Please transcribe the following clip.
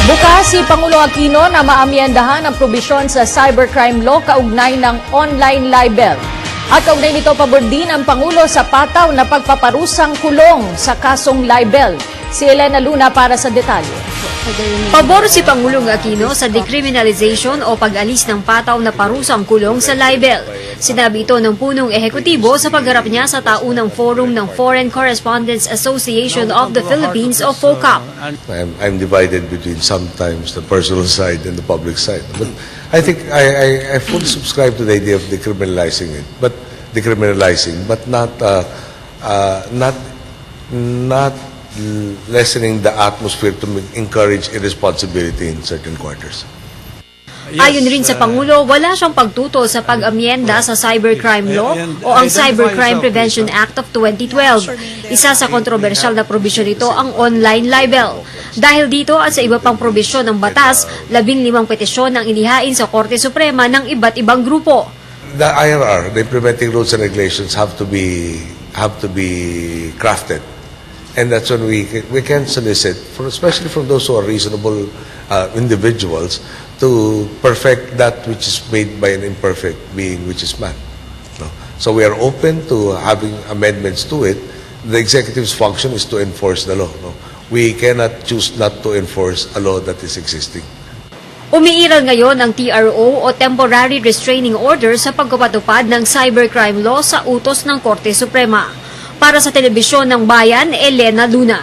Bukas si Pangulo Aquino na maamyendahan ang probisyon sa cybercrime law kaugnay ng online libel. At kaugnay nito pabor din ang Pangulo sa pataw na pagpaparusang kulong sa kasong libel. Si Elena Luna para sa detalye. Pabor si Pangulong Aquino sa decriminalization o pag-alis ng pataw na parusang kulong sa libel. Sinabi ito ng punong ehekutibo sa pagharap niya sa taunang forum ng Foreign Correspondents Association of the Philippines o FOCAP. I'm divided between sometimes the personal side and the public side. But I think I fully subscribe to the idea of decriminalizing it, but not lessening the atmosphere to encourage irresponsibility in certain quarters. Ayon rin sa Pangulo, wala siyang pagtutol sa pag-amyenda sa Cybercrime Law o ang Cybercrime Prevention Act of 2012. Isa sa kontrobersyal na probisyon nito ang online libel. Dahil dito at sa iba pang probisyon ng batas, 15 petisyon ang inihain sa Korte Suprema ng iba't ibang grupo. The IRR, the implementing rules and regulations have to be crafted. And that's when we can solicit, especially from those who are reasonable individuals, to perfect that which is made by an imperfect being, which is man. No? So we are open to having amendments to it. The executive's function is to enforce the law. No? We cannot choose not to enforce a law that is existing. Umiiral ngayon ang TRO o Temporary Restraining Order sa pagpapatupad ng cybercrime law sa utos ng Korte Suprema. Para sa Telebisyon ng Bayan, Elena Luna.